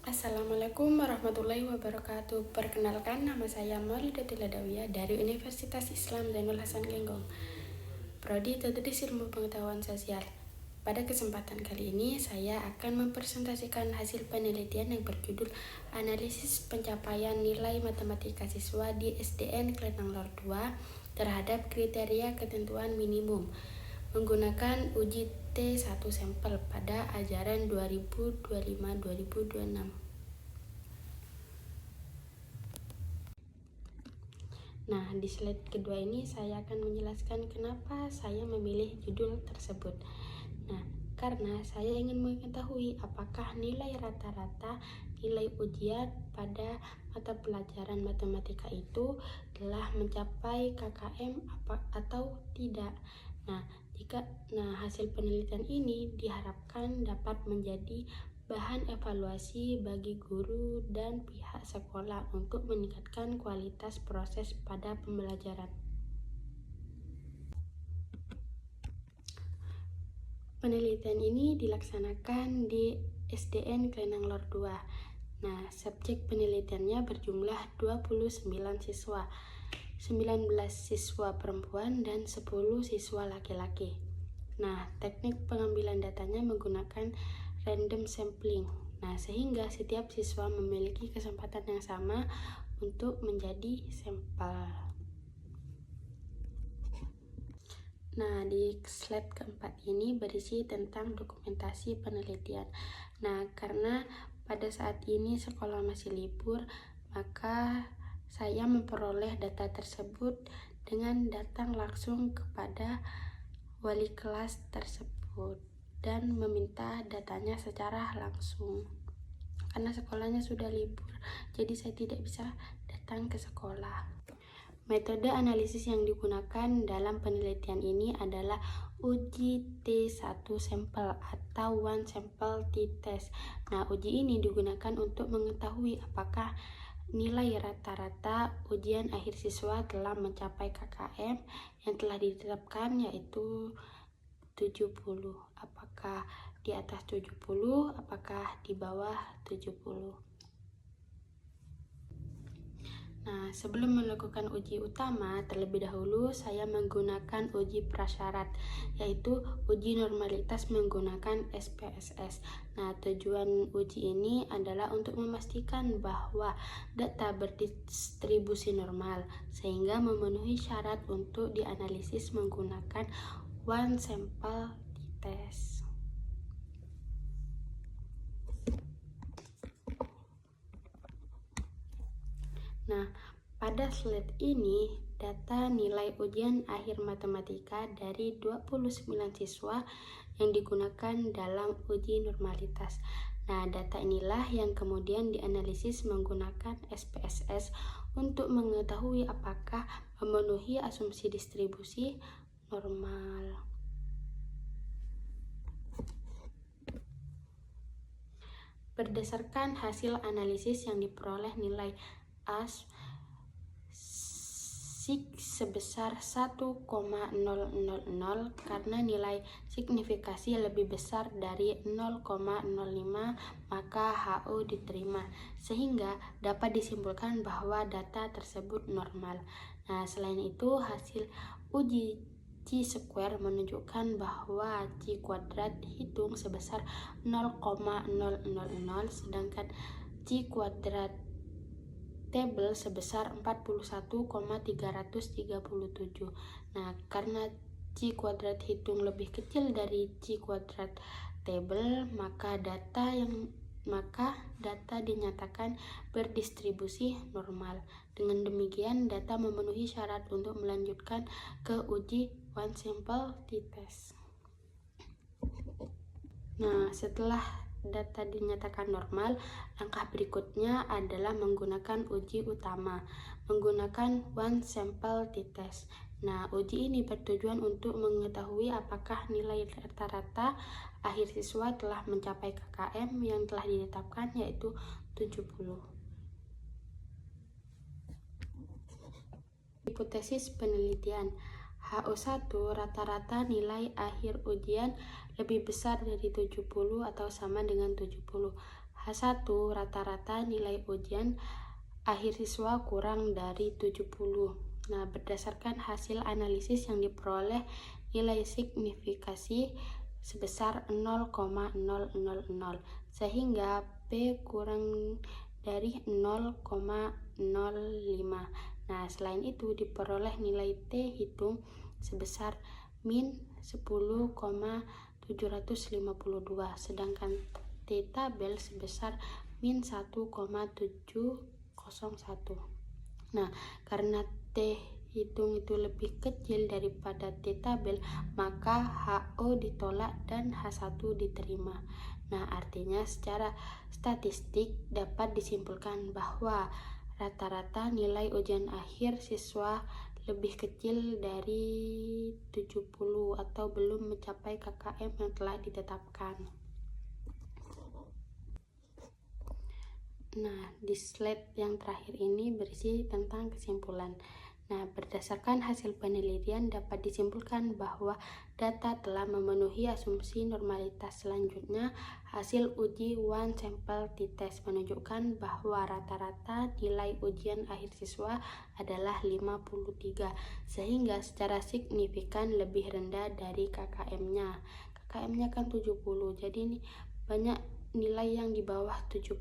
Assalamualaikum warahmatullahi wabarakatuh. Perkenalkan, nama saya Maulidatul Adawiyah dari Universitas Islam Zainul Hasan Genggong, Prodi Tadris Ilmu Pengetahuan Sosial. Pada kesempatan kali ini, saya akan mempresentasikan hasil penelitian yang berjudul Analisis Pencapaian Nilai Matematika Siswa di SDN Klenang Lor 2 terhadap kriteria ketentuan minimum menggunakan uji T1 sampel pada ajaran 2025-2026. Nah, di slide kedua ini saya akan menjelaskan kenapa saya memilih judul tersebut. Nah, karena saya ingin mengetahui apakah nilai rata-rata nilai ujian pada mata pelajaran matematika itu telah mencapai KKM atau tidak. Hasil penelitian ini diharapkan dapat menjadi bahan evaluasi bagi guru dan pihak sekolah untuk meningkatkan kualitas proses pada pembelajaran. Penelitian ini dilaksanakan di SDN Klenang Lor 2. Nah, subjek penelitiannya berjumlah 29 siswa. 19 siswa perempuan dan 10 siswa laki-laki. Nah, teknik pengambilan datanya menggunakan random sampling. Nah, sehingga setiap siswa memiliki kesempatan yang sama untuk menjadi sampel. Nah, di slide keempat ini berisi tentang dokumentasi penelitian. Nah, karena pada saat ini sekolah masih libur, maka saya memperoleh data tersebut dengan datang langsung kepada wali kelas tersebut dan meminta datanya secara langsung. Karena sekolahnya sudah libur, jadi saya tidak bisa datang ke sekolah. Metode analisis yang digunakan dalam penelitian ini adalah uji T1 sampel atau one sample t-test. Nah, uji ini digunakan untuk mengetahui apakah nilai rata-rata ujian akhir siswa telah mencapai KKM yang telah ditetapkan, yaitu 70. Apakah di atas 70, apakah di bawah 70. Nah, sebelum melakukan uji utama, terlebih dahulu saya menggunakan uji prasyarat, yaitu uji normalitas menggunakan SPSS. Nah, tujuan uji ini adalah untuk memastikan bahwa data berdistribusi normal, sehingga memenuhi syarat untuk dianalisis menggunakan one sample t-test. Nah, pada slide ini data nilai ujian akhir matematika dari 29 siswa yang digunakan dalam uji normalitas. Nah, data inilah yang kemudian dianalisis menggunakan SPSS untuk mengetahui apakah memenuhi asumsi distribusi normal. Berdasarkan hasil analisis yang diperoleh nilai AS sebesar 1,000 karena nilai signifikasi lebih besar dari 0,05, maka HO diterima, sehingga dapat disimpulkan bahwa data tersebut normal. Nah, selain itu hasil uji Chi-square menunjukkan bahwa Chi kuadrat hitung sebesar 0,000, sedangkan Chi kuadrat table sebesar 41,337. Nah, karena Chi kuadrat hitung lebih kecil dari Chi kuadrat table, maka data dinyatakan berdistribusi normal. Dengan demikian, data memenuhi syarat untuk melanjutkan ke uji one sample t-test. Nah, setelah data dinyatakan normal, langkah berikutnya adalah menggunakan uji utama, menggunakan one sample t-test. Nah, uji ini bertujuan untuk mengetahui apakah nilai rata-rata akhir siswa telah mencapai KKM yang telah ditetapkan, yaitu 70. Hipotesis penelitian. HO1 rata-rata nilai akhir ujian lebih besar dari 70 atau sama dengan 70. H1 rata-rata nilai ujian akhir siswa kurang dari 70. Nah, berdasarkan hasil analisis yang diperoleh, nilai signifikasi sebesar 0,000, sehingga P kurang dari 0,05. Nah, selain itu diperoleh nilai T hitung sebesar min 10,752, sedangkan T tabel sebesar min 1,701. Nah, karena T hitung itu lebih kecil daripada T tabel, maka HO ditolak dan H1 diterima. Nah, artinya secara statistik dapat disimpulkan bahwa rata-rata nilai ujian akhir siswa lebih kecil dari 70 atau belum mencapai KKM yang telah ditetapkan. Nah, di slide yang terakhir ini berisi tentang kesimpulan. Nah, berdasarkan hasil penelitian dapat disimpulkan bahwa data telah memenuhi asumsi normalitas. Selanjutnya, hasil uji one sample t-test menunjukkan bahwa rata-rata nilai ujian akhir siswa adalah 53, sehingga secara signifikan lebih rendah dari KKM-nya. KKM-nya kan 70, jadi ini banyak nilai yang di bawah 70.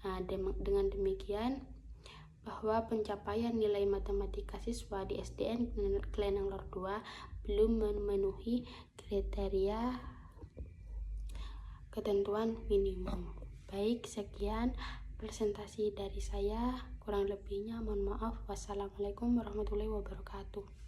Nah, dengan demikian bahwa pencapaian nilai matematika siswa di SDN Klenang Lor 2 belum memenuhi kriteria ketentuan minimum. Baik, sekian presentasi dari saya. Kurang lebihnya mohon maaf. Wassalamualaikum warahmatullahi wabarakatuh.